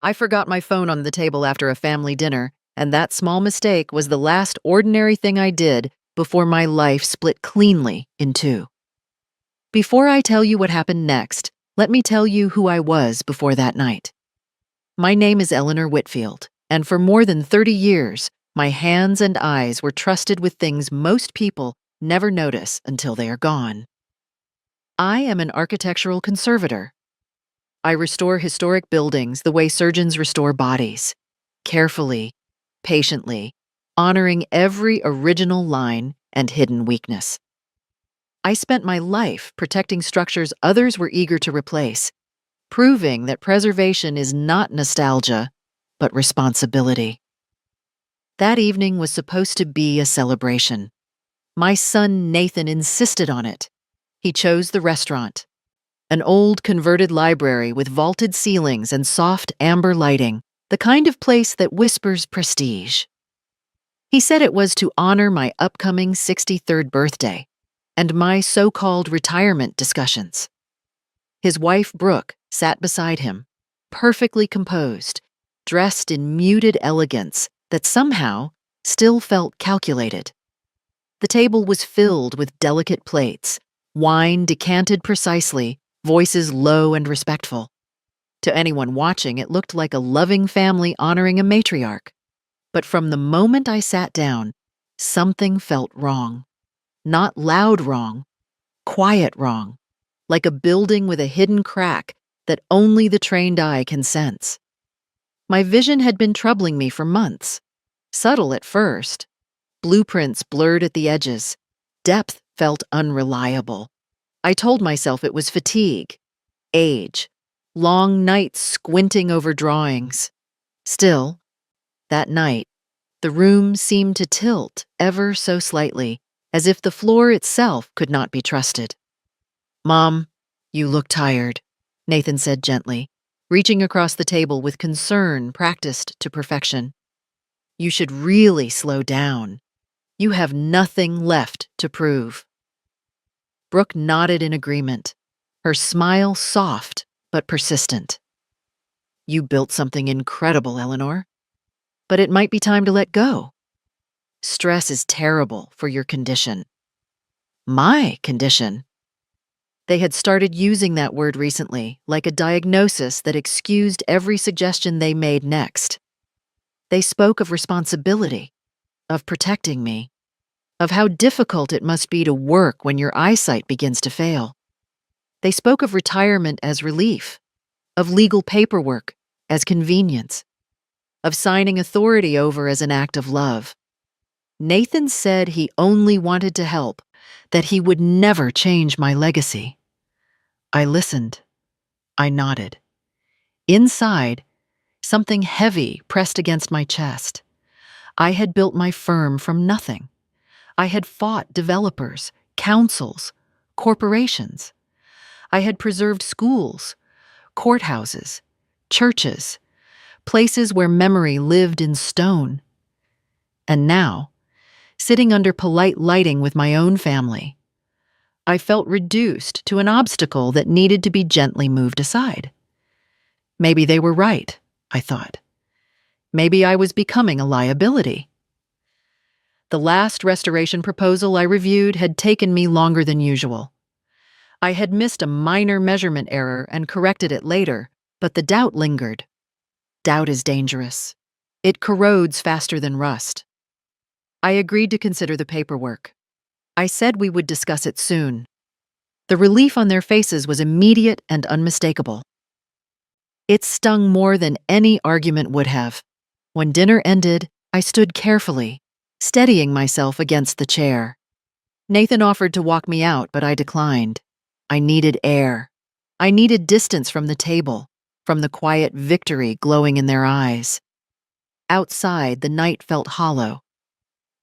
I forgot my phone on the table after a family dinner, and that small mistake was the last ordinary thing I did before my life split cleanly in two. Before I tell you what happened next, let me tell you who I was before that night. My name is Eleanor Whitfield, and for more than 30 years, my hands and eyes were trusted with things most people never notice until they are gone. I am an architectural conservator. I restore historic buildings the way surgeons restore bodies, carefully, patiently, honoring every original line and hidden weakness. I spent my life protecting structures others were eager to replace, proving that preservation is not nostalgia, but responsibility. That evening was supposed to be a celebration. My son Nathan insisted on it. He chose the restaurant, an old converted library with vaulted ceilings and soft amber lighting, the kind of place that whispers prestige. He said it was to honor my upcoming 63rd birthday and my so-called retirement discussions. His wife, Brooke, sat beside him, perfectly composed, dressed in muted elegance that somehow still felt calculated. The table was filled with delicate plates, wine decanted precisely, voices low and respectful. To anyone watching, it looked like a loving family honoring a matriarch. But from the moment I sat down, something felt wrong. Not loud wrong, quiet wrong, like a building with a hidden crack that only the trained eye can sense. My vision had been troubling me for months. Subtle at first. Blueprints blurred at the edges. Depth felt unreliable. I told myself it was fatigue, age, long nights squinting over drawings. Still, that night, the room seemed to tilt ever so slightly, as if the floor itself could not be trusted. "Mom, you look tired," Nathan said gently, reaching across the table with concern practiced to perfection. "You should really slow down. You have nothing left to prove." Brooke nodded in agreement, her smile soft but persistent. "You built something incredible, Eleanor. But it might be time to let go. Stress is terrible for your condition." My condition? They had started using that word recently, like a diagnosis that excused every suggestion they made next. They spoke of responsibility, of protecting me, of how difficult it must be to work when your eyesight begins to fail. They spoke of retirement as relief, of legal paperwork as convenience, of signing authority over as an act of love. Nathan said he only wanted to help, that he would never change my legacy. I listened. I nodded. Inside, something heavy pressed against my chest. I had built my firm from nothing. I had fought developers, councils, corporations. I had preserved schools, courthouses, churches, places where memory lived in stone. And now, sitting under polite lighting with my own family, I felt reduced to an obstacle that needed to be gently moved aside. Maybe they were right, I thought. Maybe I was becoming a liability. The last restoration proposal I reviewed had taken me longer than usual. I had missed a minor measurement error and corrected it later, but the doubt lingered. Doubt is dangerous. It corrodes faster than rust. I agreed to consider the paperwork. I said we would discuss it soon. The relief on their faces was immediate and unmistakable. It stung more than any argument would have. When dinner ended, I stood carefully, steadying myself against the chair. Nathan offered to walk me out, but I declined. I needed air. I needed distance from the table, from the quiet victory glowing in their eyes. Outside, the night felt hollow.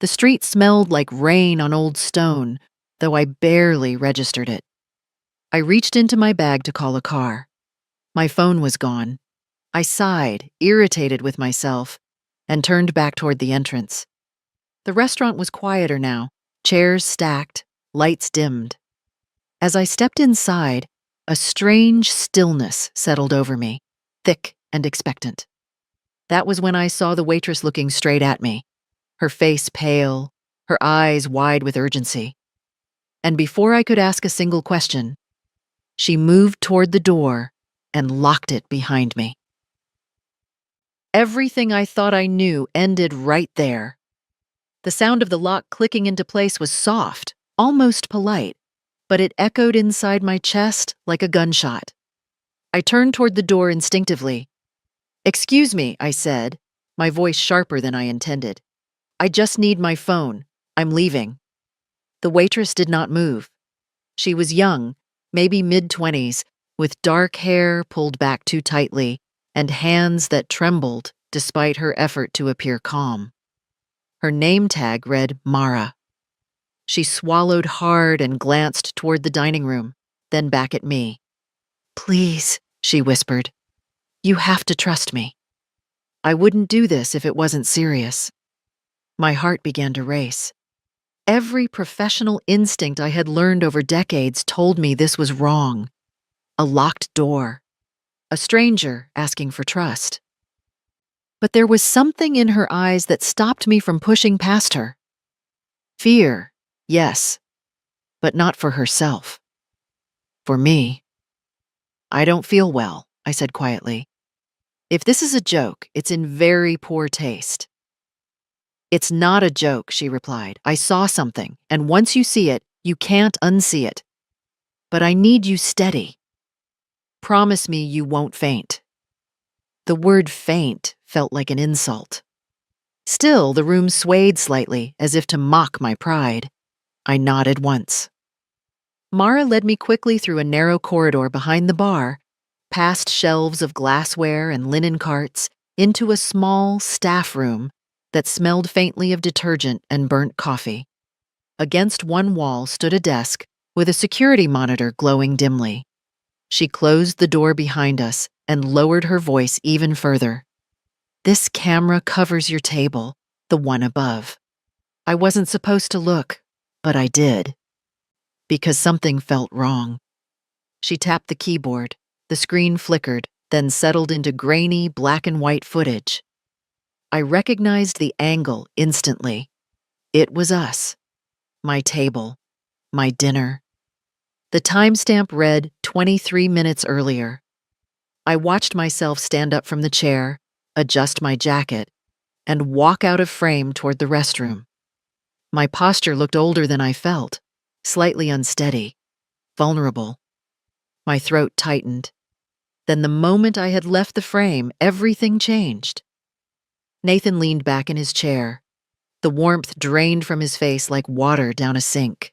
The street smelled like rain on old stone, though I barely registered it. I reached into my bag to call a car. My phone was gone. I sighed, irritated with myself, and turned back toward the entrance. The restaurant was quieter now, chairs stacked, lights dimmed. As I stepped inside, a strange stillness settled over me, thick and expectant. That was when I saw the waitress looking straight at me, her face pale, her eyes wide with urgency. And before I could ask a single question, she moved toward the door and locked it behind me. Everything I thought I knew ended right there. The sound of the lock clicking into place was soft, almost polite, but it echoed inside my chest like a gunshot. I turned toward the door instinctively. "Excuse me," I said, my voice sharper than I intended. "I just need my phone. I'm leaving." The waitress did not move. She was young, maybe mid-20s, with dark hair pulled back too tightly and hands that trembled despite her effort to appear calm. Her name tag read Mara. She swallowed hard and glanced toward the dining room, then back at me. "Please," she whispered. "You have to trust me. I wouldn't do this if it wasn't serious." My heart began to race. Every professional instinct I had learned over decades told me this was wrong. A locked door. A stranger asking for trust. But there was something in her eyes that stopped me from pushing past her. Fear, yes, but not for herself. For me. "I don't feel well," I said quietly. "If this is a joke, it's in very poor taste." "It's not a joke," she replied. "I saw something, and once you see it, you can't unsee it. But I need you steady. Promise me you won't faint." The word faint felt like an insult. Still, the room swayed slightly, as if to mock my pride. I nodded once. Mara led me quickly through a narrow corridor behind the bar, past shelves of glassware and linen carts, into a small staff room that smelled faintly of detergent and burnt coffee. Against one wall stood a desk with a security monitor glowing dimly. She closed the door behind us and lowered her voice even further. "This camera covers your table, the one above." I wasn't supposed to look, but I did. Because something felt wrong. She tapped the keyboard. The screen flickered, then settled into grainy black and white footage. I recognized the angle instantly. It was us. My table. My dinner. The timestamp read 23 minutes earlier. I watched myself stand up from the chair, adjust my jacket, and walk out of frame toward the restroom. My posture looked older than I felt, slightly unsteady, vulnerable. My throat tightened. Then the moment I had left the frame, everything changed. Nathan leaned back in his chair. The warmth drained from his face like water down a sink.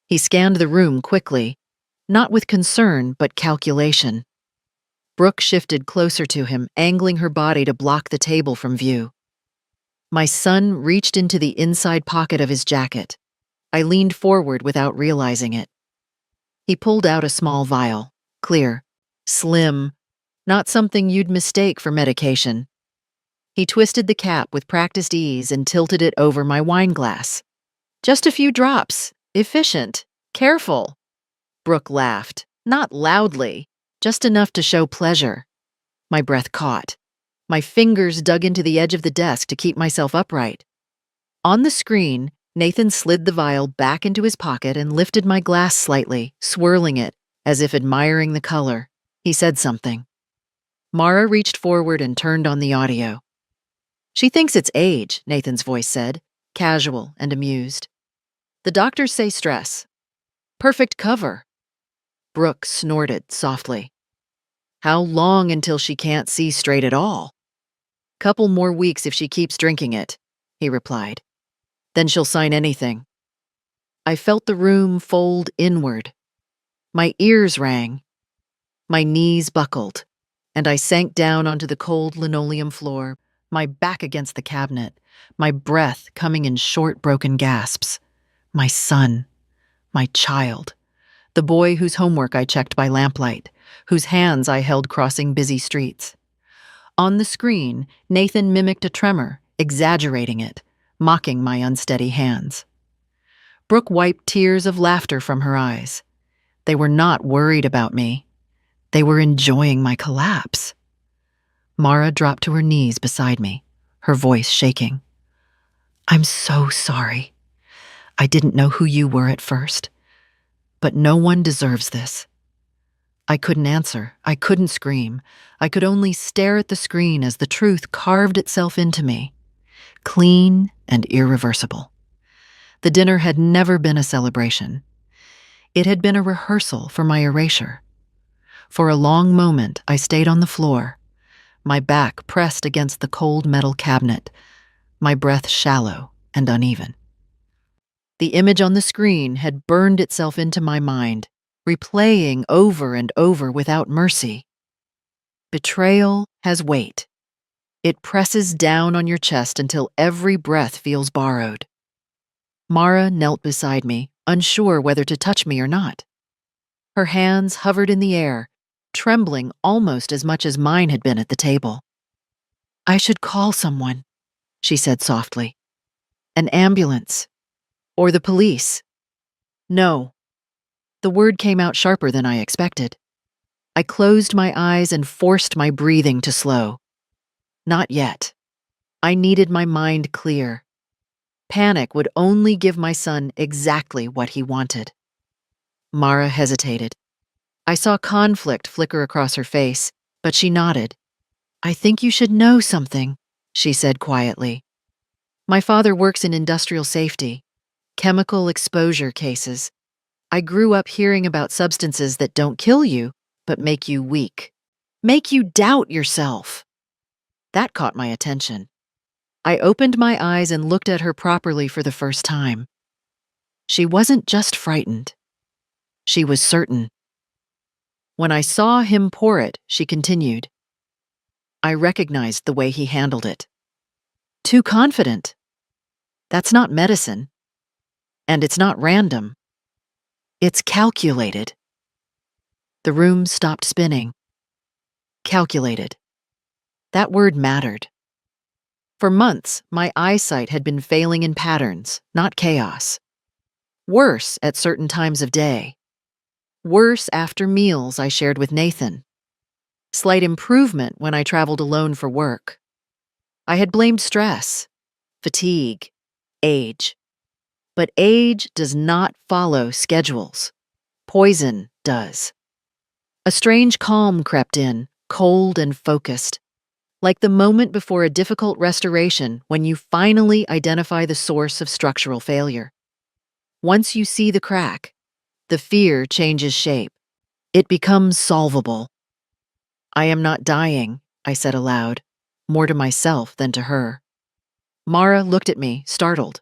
He scanned the room quickly, not with concern, but calculation. Brooke shifted closer to him, angling her body to block the table from view. My son reached into the inside pocket of his jacket. I leaned forward without realizing it. He pulled out a small vial, clear, slim, not something you'd mistake for medication. He twisted the cap with practiced ease and tilted it over my wine glass. "Just a few drops. Efficient. Careful." Brooke laughed, not loudly, just enough to show pleasure. My breath caught. My fingers dug into the edge of the desk to keep myself upright. On the screen, Nathan slid the vial back into his pocket and lifted my glass slightly, swirling it, as if admiring the color. He said something. Mara reached forward and turned on the audio. "She thinks it's age," Nathan's voice said, casual and amused. "The doctors say stress. Perfect cover." Brooke snorted softly. "How long until she can't see straight at all?" "Couple more weeks if she keeps drinking it," he replied. "Then she'll sign anything." I felt the room fold inward. My ears rang. My knees buckled, and I sank down onto the cold linoleum floor, my back against the cabinet, my breath coming in short, broken gasps. My son. My child. The boy whose homework I checked by lamplight, whose hands I held crossing busy streets. On the screen, Nathan mimicked a tremor, exaggerating it, mocking my unsteady hands. Brooke wiped tears of laughter from her eyes. They were not worried about me. They were enjoying my collapse. Mara dropped to her knees beside me, her voice shaking. I'm so sorry. I didn't know who you were at first. But no one deserves this. I couldn't answer. I couldn't scream. I could only stare at the screen as the truth carved itself into me, clean and irreversible. The dinner had never been a celebration. It had been a rehearsal for my erasure. For a long moment, I stayed on the floor, my back pressed against the cold metal cabinet, my breath shallow and uneven. The image on the screen had burned itself into my mind, replaying over and over without mercy. Betrayal has weight. It presses down on your chest until every breath feels borrowed. Mara knelt beside me, unsure whether to touch me or not. Her hands hovered in the air, trembling almost as much as mine had been at the table. I should call someone, she said softly. An ambulance. Or the police. No. The word came out sharper than I expected. I closed my eyes and forced my breathing to slow. Not yet. I needed my mind clear. Panic would only give my son exactly what he wanted. Mara hesitated. I saw conflict flicker across her face, but she nodded. I think you should know something, she said quietly. My father works in industrial safety, chemical exposure cases. I grew up hearing about substances that don't kill you, but make you weak. Make you doubt yourself. That caught my attention. I opened my eyes and looked at her properly for the first time. She wasn't just frightened. She was certain. When I saw him pour it, she continued. I recognized the way he handled it. Too confident. That's not medicine. And it's not random. It's calculated. The room stopped spinning. Calculated. That word mattered. For months, my eyesight had been failing in patterns, not chaos. Worse at certain times of day. Worse after meals I shared with Nathan. Slight improvement when I traveled alone for work. I had blamed stress, fatigue, age. But age does not follow schedules. Poison does. A strange calm crept in, cold and focused, like the moment before a difficult restoration when you finally identify the source of structural failure. Once you see the crack, the fear changes shape. It becomes solvable. I am not dying, I said aloud, more to myself than to her. Mara looked at me, startled.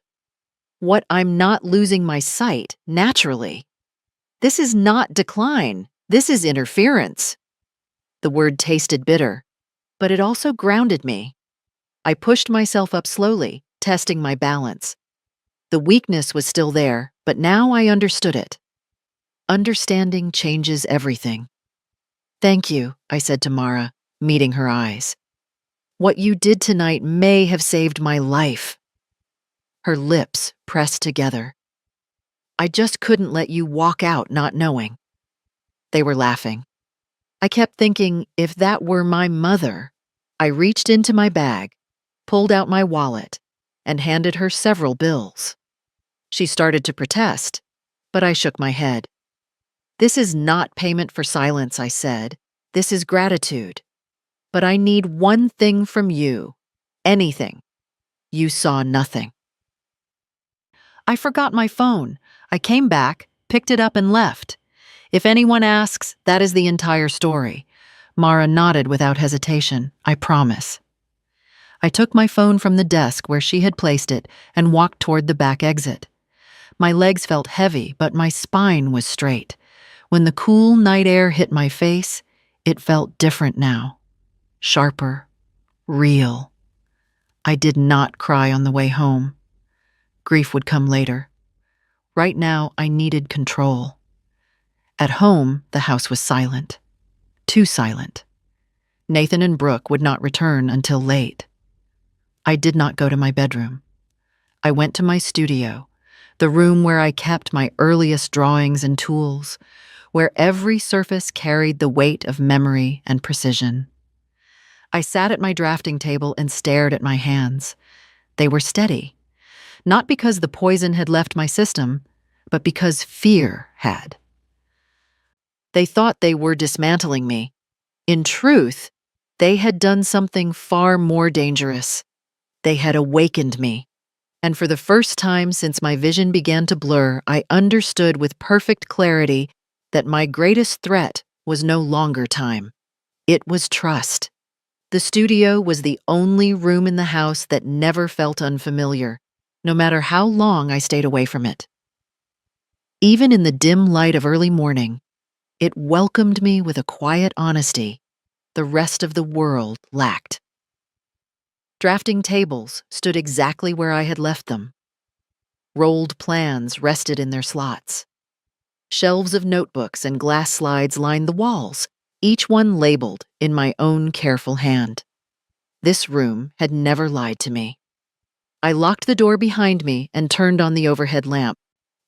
What, I'm not losing my sight, naturally. This is not decline. This is interference. The word tasted bitter, but it also grounded me. I pushed myself up slowly, testing my balance. The weakness was still there, but now I understood it. Understanding changes everything. Thank you, I said to Mara, meeting her eyes. What you did tonight may have saved my life. Her lips pressed together. I just couldn't let you walk out not knowing. They were laughing. I kept thinking, if that were my mother. I reached into my bag, pulled out my wallet, and handed her several bills. She started to protest, but I shook my head. This is not payment for silence, I said. This is gratitude. But I need one thing from you. Anything. You saw nothing. I forgot my phone. I came back, picked it up, and left. If anyone asks, that is the entire story. Mara nodded without hesitation. I promise. I took my phone from the desk where she had placed it and walked toward the back exit. My legs felt heavy, but my spine was straight. When the cool night air hit my face, it felt different now. Sharper. Real. I did not cry on the way home. Grief would come later. Right now, I needed control. At home, the house was silent. Too silent. Nathan and Brooke would not return until late. I did not go to my bedroom. I went to my studio, the room where I kept my earliest drawings and tools, where every surface carried the weight of memory and precision. I sat at my drafting table and stared at my hands. They were steady, not because the poison had left my system, but because fear had. They thought they were dismantling me. In truth, they had done something far more dangerous. They had awakened me. And for the first time since my vision began to blur, I understood with perfect clarity that my greatest threat was no longer time. It was trust. The studio was the only room in the house that never felt unfamiliar, no matter how long I stayed away from it. Even in the dim light of early morning, it welcomed me with a quiet honesty the rest of the world lacked. Drafting tables stood exactly where I had left them. Rolled plans rested in their slots. Shelves of notebooks and glass slides lined the walls, each one labeled in my own careful hand. This room had never lied to me. I locked the door behind me and turned on the overhead lamp.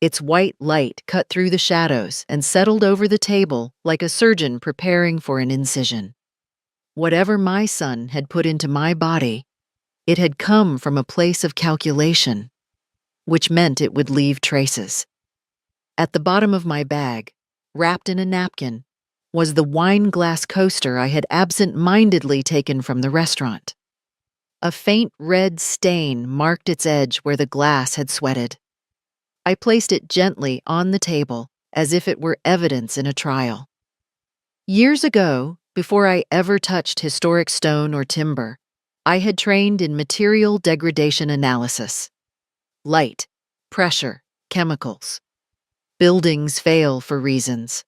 Its white light cut through the shadows and settled over the table like a surgeon preparing for an incision. Whatever my son had put into my body, it had come from a place of calculation, which meant it would leave traces. At the bottom of my bag, wrapped in a napkin, was the wine glass coaster I had absent-mindedly taken from the restaurant. A faint red stain marked its edge where the glass had sweated. I placed it gently on the table as if it were evidence in a trial. Years ago, before I ever touched historic stone or timber, I had trained in material degradation analysis. Light, pressure, chemicals. Buildings fail for reasons.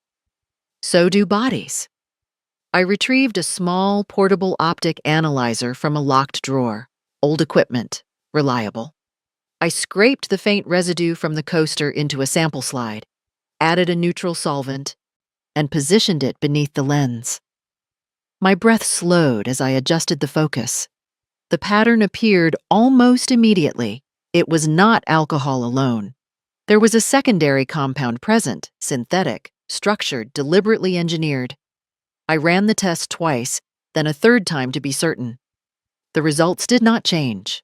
So do bodies. I retrieved a small, portable optic analyzer from a locked drawer. Old equipment, reliable. I scraped the faint residue from the coaster into a sample slide, added a neutral solvent, and positioned it beneath the lens. My breath slowed as I adjusted the focus. The pattern appeared almost immediately. It was not alcohol alone. There was a secondary compound present, synthetic, structured, deliberately engineered. I ran the test twice, then a third time to be certain. The results did not change.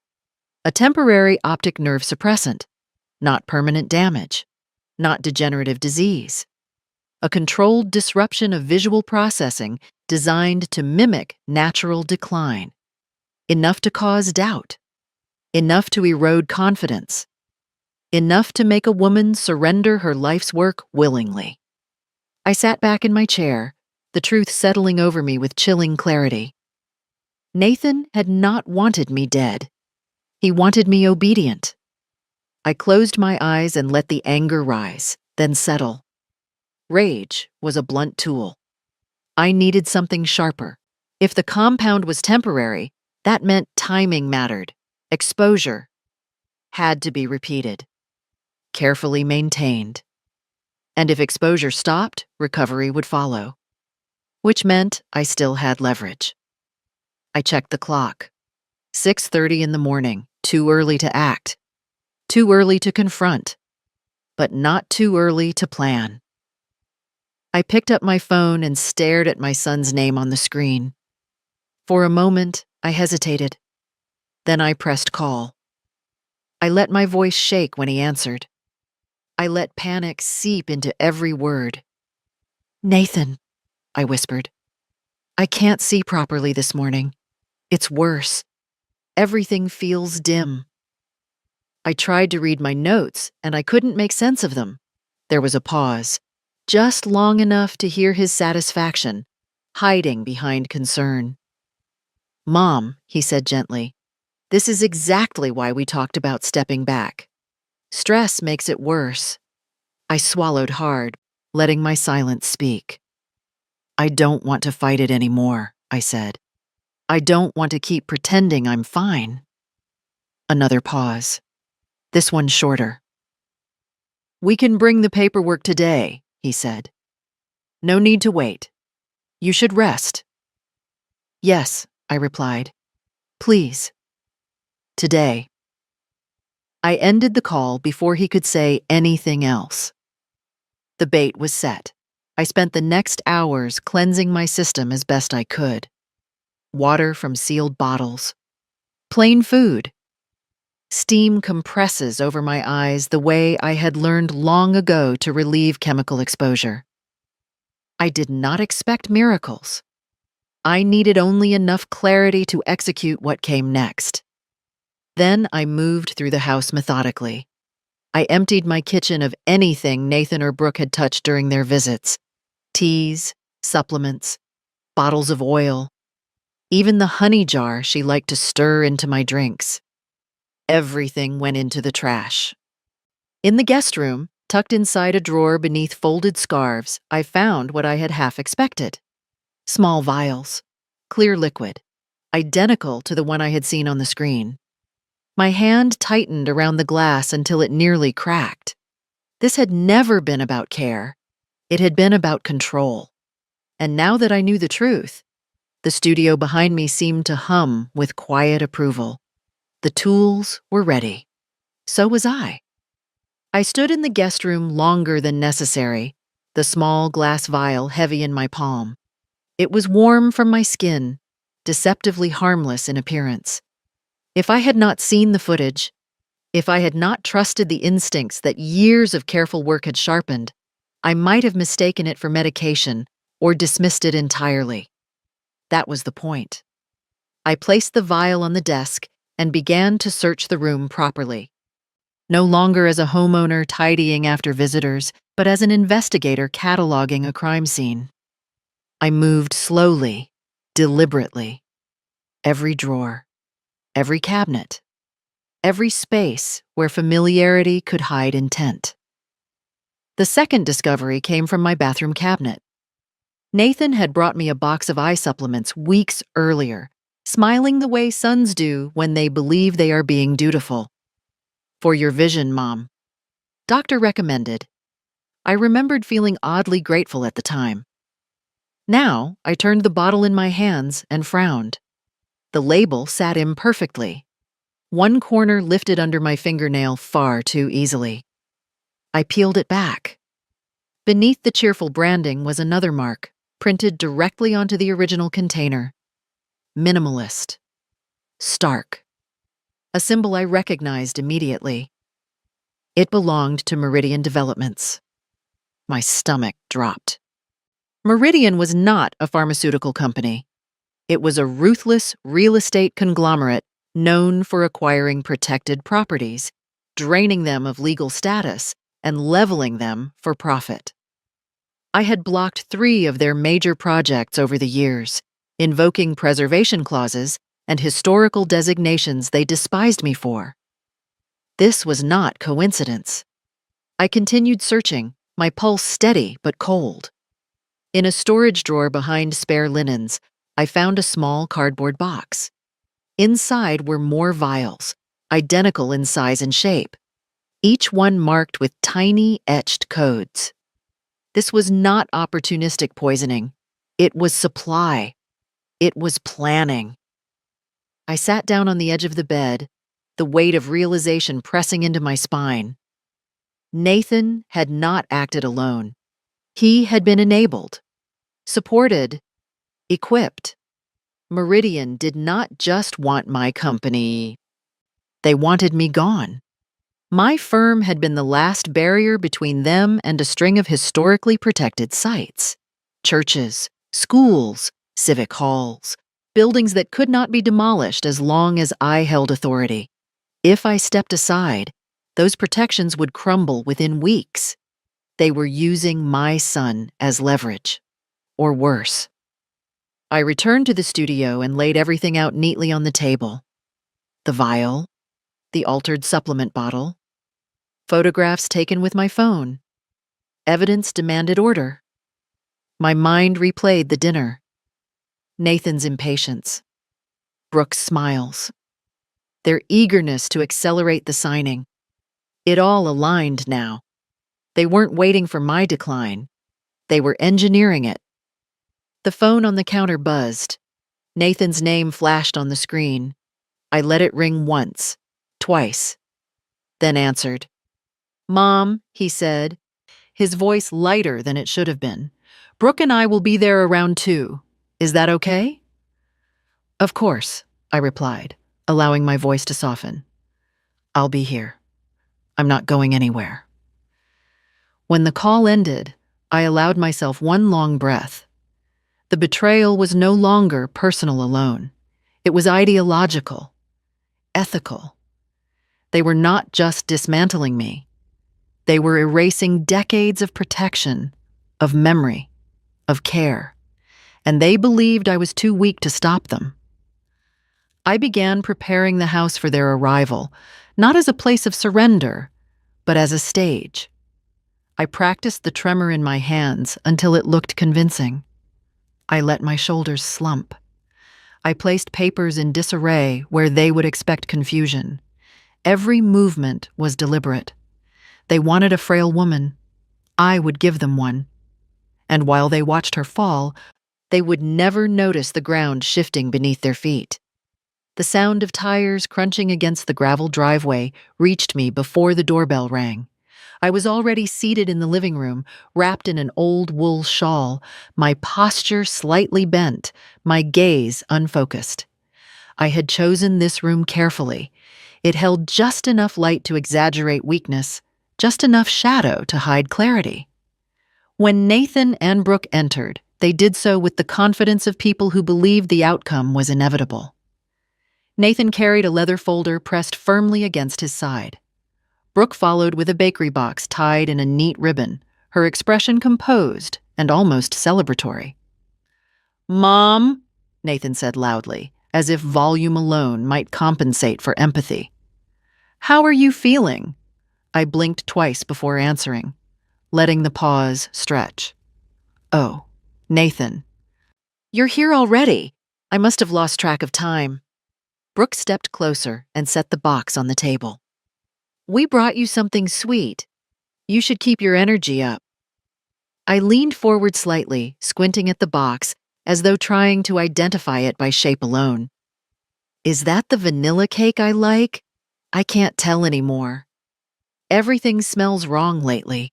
A temporary optic nerve suppressant, not permanent damage, not degenerative disease. A controlled disruption of visual processing designed to mimic natural decline. Enough to cause doubt. Enough to erode confidence. Enough to make a woman surrender her life's work willingly. I sat back in my chair, the truth settling over me with chilling clarity. Nathan had not wanted me dead. He wanted me obedient. I closed my eyes and let the anger rise, then settle. Rage was a blunt tool. I needed something sharper. If the compound was temporary, that meant timing mattered. Exposure had to be repeated, carefully maintained. And if exposure stopped, recovery would follow, which meant I still had leverage. I checked the clock. 6:30 in the morning, too early to act, too early to confront, but not too early to plan. I picked up my phone and stared at my son's name on the screen. For a moment, I hesitated. Then I pressed call. I let my voice shake when he answered. I let panic seep into every word. "Nathan," I whispered. "I can't see properly this morning. It's worse. Everything feels dim." I tried to read my notes, and I couldn't make sense of them. There was a pause, just long enough to hear his satisfaction, hiding behind concern. "Mom," he said gently, "this is exactly why we talked about stepping back. Stress makes it worse." I swallowed hard, letting my silence speak. "I don't want to fight it anymore," I said. "I don't want to keep pretending I'm fine." Another pause. This one shorter. "We can bring the paperwork today," he said. "No need to wait. You should rest." "Yes," I replied. "Please." Today. I ended the call before he could say anything else. The bait was set. I spent the next hours cleansing my system as best I could. water from sealed bottles, plain food. Steam compresses over my eyes the way I had learned long ago to relieve chemical exposure. I did not expect miracles. I needed only enough clarity to execute what came next. Then I moved through the house methodically. I emptied my kitchen of anything Nathan or Brooke had touched during their visits: teas, supplements, bottles of oil, even the honey jar she liked to stir into my drinks. Everything went into the trash. In the guest room, tucked inside a drawer beneath folded scarves, I found what I had half expected: small vials, clear liquid, identical to the one I had seen on the screen. My hand tightened around the glass until it nearly cracked. This had never been about care. It had been about control. And now that I knew the truth, the studio behind me seemed to hum with quiet approval. The tools were ready. So was I. I stood in the guest room longer than necessary, the small glass vial heavy in my palm. It was warm from my skin, deceptively harmless in appearance. If I had not seen the footage, if I had not trusted the instincts that years of careful work had sharpened, I might have mistaken it for medication or dismissed it entirely. That was the point. I placed the vial on the desk and began to search the room properly. No longer as a homeowner tidying after visitors, but as an investigator cataloging a crime scene. I moved slowly, deliberately. Every drawer, every cabinet, every space where familiarity could hide intent. The second discovery came from my bathroom cabinet. Nathan had brought me a box of eye supplements weeks earlier, smiling the way sons do when they believe they are being dutiful. "For your vision, Mom," doctor recommended. I remembered feeling oddly grateful at the time. Now, I turned the bottle in my hands and frowned. The label sat imperfectly. One corner lifted under my fingernail far too easily. I peeled it back. Beneath the cheerful branding was another mark, printed directly onto the original container: minimalist. Stark. A symbol I recognized immediately. It belonged to Meridian Developments. My stomach dropped. Meridian was not a pharmaceutical company. It was a ruthless real estate conglomerate known for acquiring protected properties, draining them of legal status, and leveling them for profit. I had blocked 3 of their major projects over the years, invoking preservation clauses and historical designations they despised me for. This was not coincidence. I continued searching, my pulse steady but cold. In a storage drawer behind spare linens, I found a small cardboard box. Inside were more vials, identical in size and shape, each one marked with tiny etched codes. This was not opportunistic poisoning. It was supply. It was planning. I sat down on the edge of the bed, the weight of realization pressing into my spine. Nathan had not acted alone. He had been enabled, supported, equipped. Meridian did not just want my company. They wanted me gone. My firm had been the last barrier between them and a string of historically protected sites: churches, schools, civic halls, buildings that could not be demolished as long as I held authority. If I stepped aside, those protections would crumble within weeks. They were using my son as leverage, or worse. I returned to the studio and laid everything out neatly on the table: the vial, the altered supplement bottle, photographs taken with my phone. Evidence demanded order. My mind replayed the dinner. Nathan's impatience. Brooke's smiles. Their eagerness to accelerate the signing. It all aligned now. They weren't waiting for my decline. They were engineering it. The phone on the counter buzzed. Nathan's name flashed on the screen. I let it ring once, twice, then answered. "Mom," he said, his voice lighter than it should have been. "Brooke and I will be there around 2. Is that okay?" Of course, I replied, allowing my voice to soften. I'll be here. I'm not going anywhere. When the call ended, I allowed myself one long breath. The betrayal was no longer personal alone. It was ideological, ethical. They were not just dismantling me. They were erasing decades of protection, of memory, of care, and they believed I was too weak to stop them. I began preparing the house for their arrival, not as a place of surrender, but as a stage. I practiced the tremor in my hands until it looked convincing. I let my shoulders slump. I placed papers in disarray where they would expect confusion. Every movement was deliberate. They wanted a frail woman. I would give them one. And while they watched her fall, they would never notice the ground shifting beneath their feet. The sound of tires crunching against the gravel driveway reached me before the doorbell rang. I was already seated in the living room, wrapped in an old wool shawl, my posture slightly bent, my gaze unfocused. I had chosen this room carefully. It held just enough light to exaggerate weakness, just enough shadow to hide clarity. When Nathan and Brooke entered, they did so with the confidence of people who believed the outcome was inevitable. Nathan carried a leather folder pressed firmly against his side. Brooke followed with a bakery box tied in a neat ribbon, her expression composed and almost celebratory. "Mom," Nathan said loudly, as if volume alone might compensate for empathy. "How are you feeling?" I blinked twice before answering, letting the pause stretch. "Oh, Nathan. You're here already. I must have lost track of time." Brooke stepped closer and set the box on the table. "We brought you something sweet. You should keep your energy up." I leaned forward slightly, squinting at the box, as though trying to identify it by shape alone. Is that the vanilla cake I like? I can't tell anymore. Everything smells wrong lately.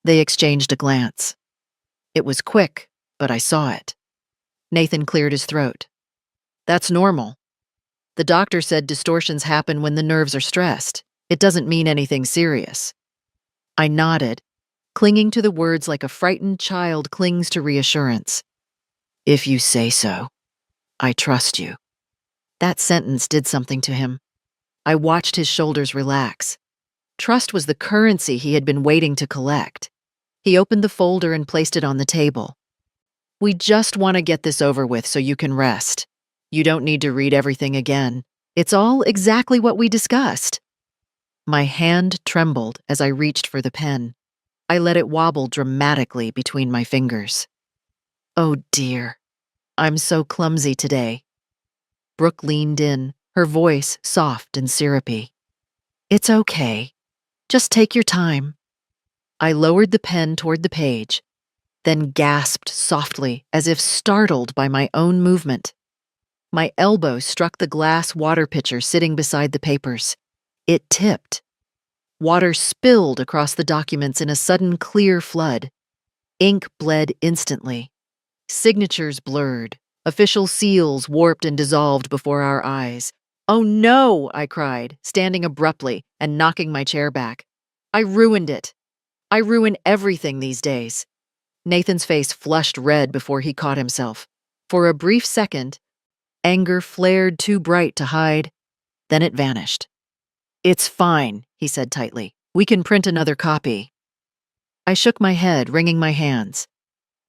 They exchanged a glance. It was quick, but I saw it. Nathan cleared his throat. "That's normal. The doctor said distortions happen when the nerves are stressed. It doesn't mean anything serious." I nodded, clinging to the words like a frightened child clings to reassurance. "If you say so, I trust you." That sentence did something to him. I watched his shoulders relax. Trust was the currency he had been waiting to collect. He opened the folder and placed it on the table. "We just want to get this over with so you can rest. You don't need to read everything again. It's all exactly what we discussed." My hand trembled as I reached for the pen. I let it wobble dramatically between my fingers. "Oh dear, I'm so clumsy today." Brooke leaned in, her voice soft and syrupy. "It's okay. Just take your time." I lowered the pen toward the page, then gasped softly as if startled by my own movement. My elbow struck the glass water pitcher sitting beside the papers. It tipped. Water spilled across the documents in a sudden clear flood. Ink bled instantly. Signatures blurred. Official seals warped and dissolved before our eyes. "Oh no!" I cried, standing abruptly and knocking my chair back. "I ruined it. I ruin everything these days." Nathan's face flushed red before he caught himself. For a brief second, anger flared too bright to hide. Then it vanished. "It's fine," he said tightly. "We can print another copy." I shook my head, wringing my hands.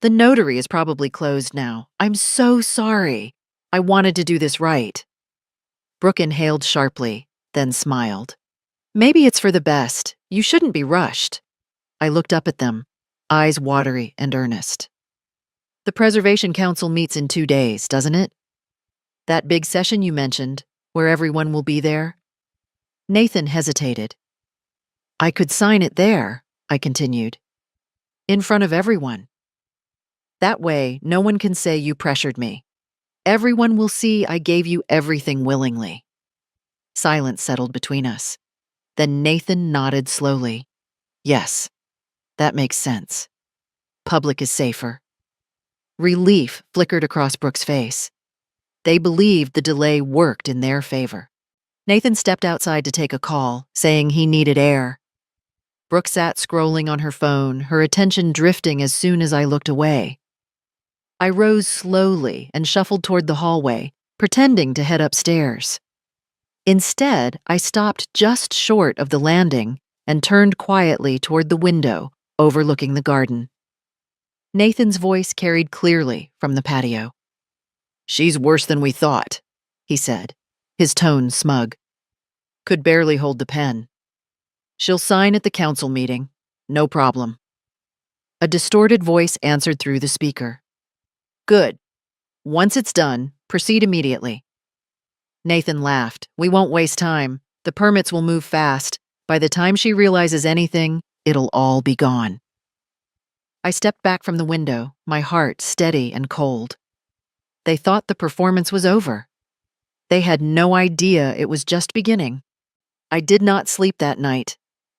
"The notary is probably closed now. I'm so sorry. I wanted to do this right." Brooke inhaled sharply, then smiled. "Maybe it's for the best. You shouldn't be rushed." I looked up at them, eyes watery and earnest. "The Preservation Council meets in 2 days, doesn't it? That big session you mentioned, where everyone will be there?" Nathan hesitated. "I could sign it there," I continued. "In front of everyone. That way, no one can say you pressured me. Everyone will see I gave you everything willingly." Silence settled between us. Then Nathan nodded slowly. "Yes, that makes sense. Public is safer." Relief flickered across Brooke's face. They believed the delay worked in their favor. Nathan stepped outside to take a call, saying he needed air. Brooke sat scrolling on her phone, her attention drifting as soon as I looked away. I rose slowly and shuffled toward the hallway, pretending to head upstairs. Instead, I stopped just short of the landing and turned quietly toward the window overlooking the garden. Nathan's voice carried clearly from the patio. "She's worse than we thought," he said, his tone smug. Could barely hold the pen. "She'll sign at the council meeting. No problem." A distorted voice answered through the speaker. "Good. Once it's done, proceed immediately." Nathan laughed. "We won't waste time. The permits will move fast. By the time she realizes anything, it'll all be gone." I stepped back from the window, my heart steady and cold. They thought the performance was over. They had no idea it was just beginning. I did not sleep that night.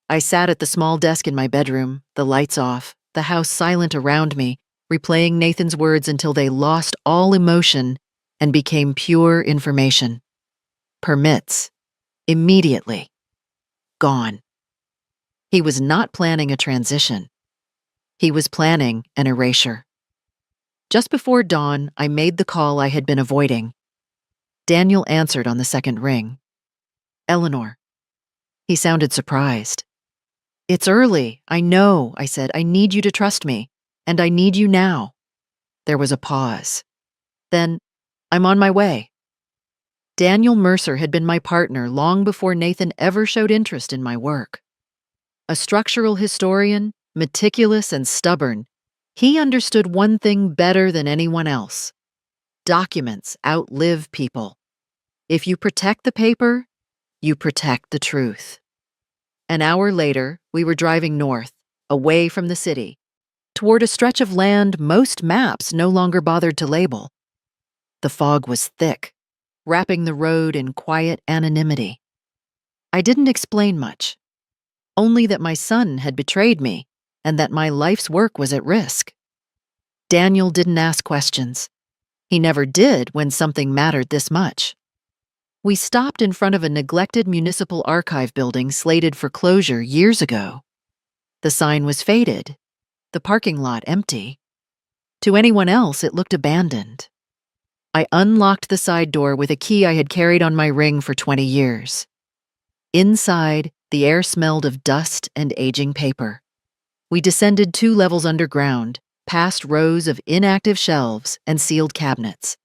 I sat at the small desk in my bedroom, the lights off, the house silent around me, replaying Nathan's words until they lost all emotion and became pure information. Permits. Immediately. Gone. He was not planning a transition. He was planning an erasure. Just before dawn, I made the call I had been avoiding. Daniel answered on the second ring. "Eleanor." He sounded surprised. "It's early, I know," I said. "I need you to trust me, and I need you now." There was a pause. Then, "I'm on my way." Daniel Mercer had been my partner long before Nathan ever showed interest in my work. A structural historian, meticulous and stubborn, he understood one thing better than anyone else. Documents outlive people. If you protect the paper, you protect the truth. An hour later, we were driving north, away from the city, toward a stretch of land most maps no longer bothered to label. The fog was thick, wrapping the road in quiet anonymity. I didn't explain much, only that my son had betrayed me and that my life's work was at risk. Daniel didn't ask questions. He never did when something mattered this much. We stopped in front of a neglected municipal archive building slated for closure years ago. The sign was faded, the parking lot empty. To anyone else, it looked abandoned. I unlocked the side door with a key I had carried on my ring for 20 years. Inside, the air smelled of dust and aging paper. We descended 2 levels underground, past rows of inactive shelves and sealed cabinets.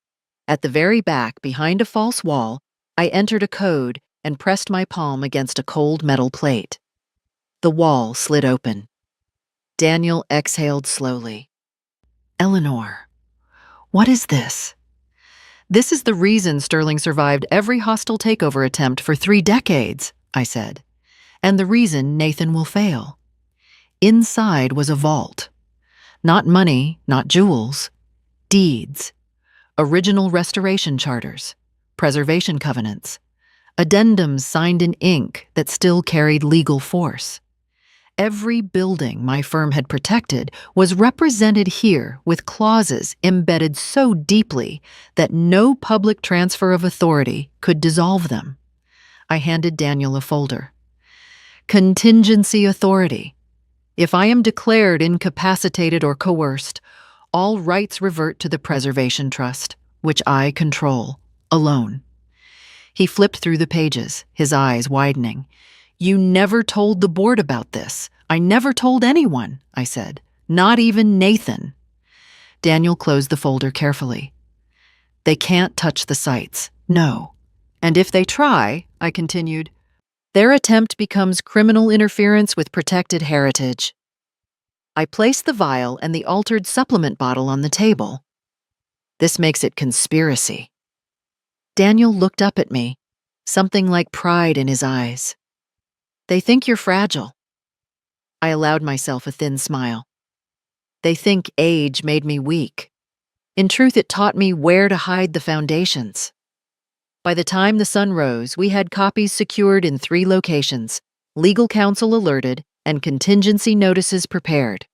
At the very back, behind a false wall, I entered a code and pressed my palm against a cold metal plate. The wall slid open. Daniel exhaled slowly. "Eleanor, what is this?" "This is the reason Sterling survived every hostile takeover attempt for 3 decades, I said. "And the reason Nathan will fail." Inside was a vault. Not money, not jewels. Deeds. Original restoration charters. Preservation covenants. Addendums signed in ink that still carried legal force. Every building my firm had protected was represented here with clauses embedded so deeply that no public transfer of authority could dissolve them. I handed Daniel a folder. "Contingency authority. If I am declared incapacitated or coerced, all rights revert to the Preservation Trust, which I control, alone." He flipped through the pages, his eyes widening. "You never told the board about this. I never told anyone," I said. "Not even Nathan." Daniel closed the folder carefully. "They can't touch the sites, no. And if they try," I continued, "their attempt becomes criminal interference with protected heritage." I placed the vial and the altered supplement bottle on the table. "This makes it conspiracy." Daniel looked up at me, something like pride in his eyes. "They think you're fragile." I allowed myself a thin smile. "They think age made me weak. In truth, it taught me where to hide the foundations." By the time the sun rose, we had copies secured in 3 locations, legal counsel alerted, and contingency notices prepared.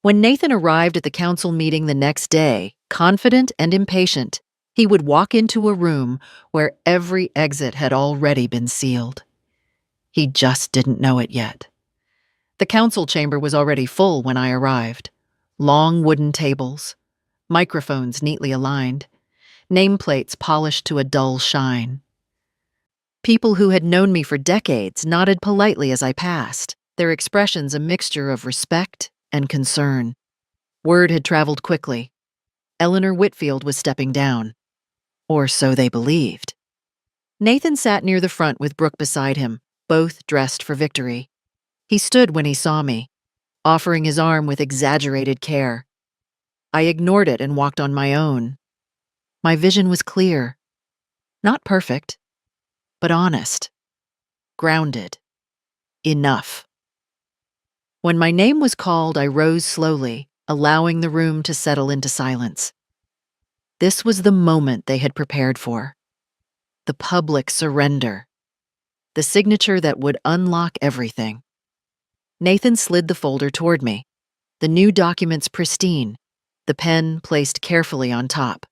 When Nathan arrived at the council meeting the next day, confident and impatient, He would walk into a room where every exit had already been sealed. He just didn't know it yet. The council chamber was already full when I arrived. Long wooden tables, microphones neatly aligned, nameplates polished to a dull shine. People who had known me for decades nodded politely as I passed, their expressions a mixture of respect and concern. Word had traveled quickly. Eleanor Whitfield was stepping down. Or so they believed. Nathan sat near the front with Brooke beside him, both dressed for victory. He stood when he saw me, offering his arm with exaggerated care. I ignored it and walked on my own. My vision was clear. Not perfect, but honest. Grounded. Enough. When my name was called, I rose slowly, allowing the room to settle into silence. This was the moment they had prepared for. The public surrender. The signature that would unlock everything. Nathan slid the folder toward me, the new documents pristine, the pen placed carefully on top.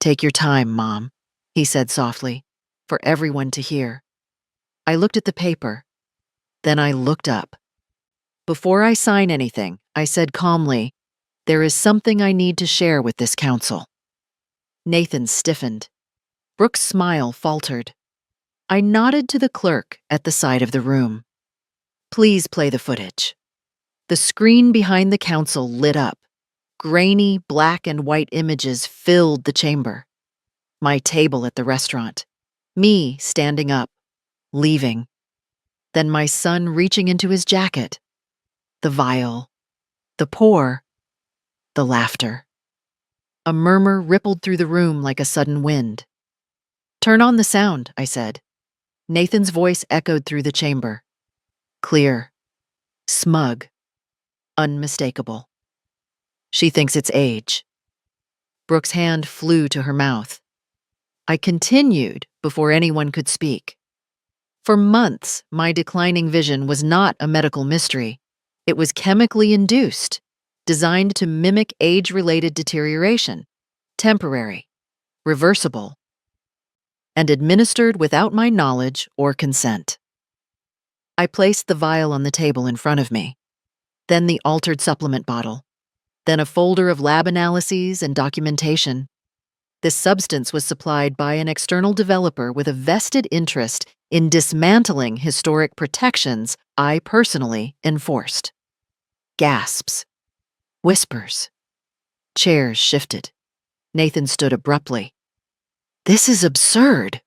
"Take your time, Mom," he said softly, for everyone to hear. I looked at the paper. Then I looked up. "Before I sign anything," I said calmly, "there is something I need to share with this council." Nathan stiffened. Brooke's smile faltered. I nodded to the clerk at the side of the room. "Please play the footage." The screen behind the council lit up. Grainy black and white images filled the chamber. My table at the restaurant. Me standing up, leaving. Then my son reaching into his jacket. The vial. The pour. The laughter. A murmur rippled through the room like a sudden wind. "Turn on the sound," I said. Nathan's voice echoed through the chamber. Clear. Smug. Unmistakable. "She thinks it's age." Brooke's hand flew to her mouth. I continued before anyone could speak. For months, my declining vision was not a medical mystery. It was chemically induced, designed to mimic age-related deterioration, temporary, reversible, and administered without my knowledge or consent. I placed the vial on the table in front of me, then the altered supplement bottle, then a folder of lab analyses and documentation. This substance was supplied by an external developer with a vested interest in dismantling historic protections I personally enforced. Gasps. Whispers. Chairs shifted. Nathan stood abruptly. "This is absurd.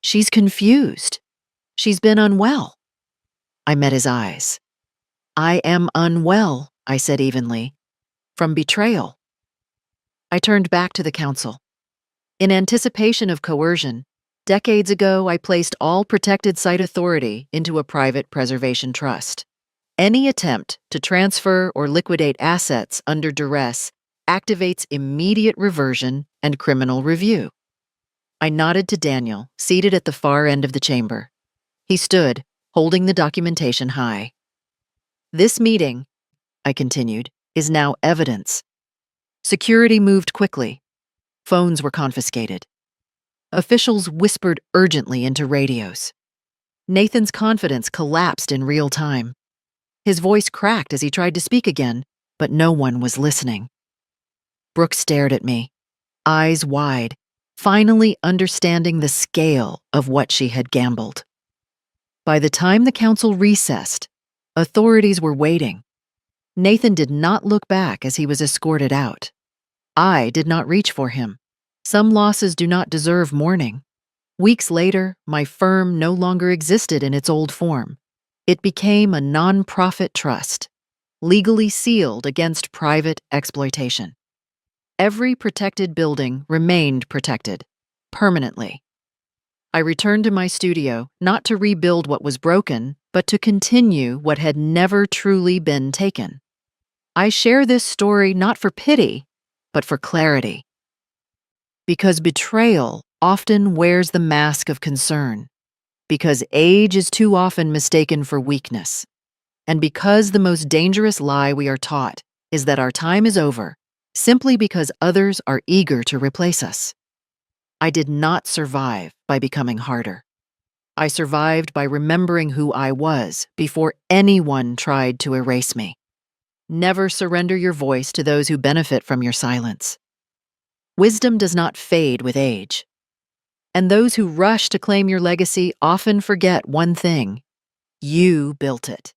She's confused. She's been unwell." I met his eyes. "I am unwell," I said evenly, "from betrayal." I turned back to the council. In anticipation of coercion, decades ago I placed all protected site authority into a private preservation trust. Any attempt to transfer or liquidate assets under duress activates immediate reversion and criminal review. I nodded to Daniel, seated at the far end of the chamber. He stood, holding the documentation high. "This meeting," I continued, "is now evidence." Security moved quickly. Phones were confiscated. Officials whispered urgently into radios. Nathan's confidence collapsed in real time. His voice cracked as he tried to speak again, but no one was listening. Brooke stared at me, eyes wide, finally understanding the scale of what she had gambled. By the time the council recessed, authorities were waiting. Nathan did not look back as he was escorted out. I did not reach for him. Some losses do not deserve mourning. Weeks later, my firm no longer existed in its old form. It became a non-profit trust, legally sealed against private exploitation. Every protected building remained protected, permanently. I returned to my studio not to rebuild what was broken, but to continue what had never truly been taken. I share this story not for pity, but for clarity. Because betrayal often wears the mask of concern. Because age is too often mistaken for weakness. And because the most dangerous lie we are taught is that our time is over, simply because others are eager to replace us. I did not survive by becoming harder. I survived by remembering who I was before anyone tried to erase me. Never surrender your voice to those who benefit from your silence. Wisdom does not fade with age. And those who rush to claim your legacy often forget one thing: you built it.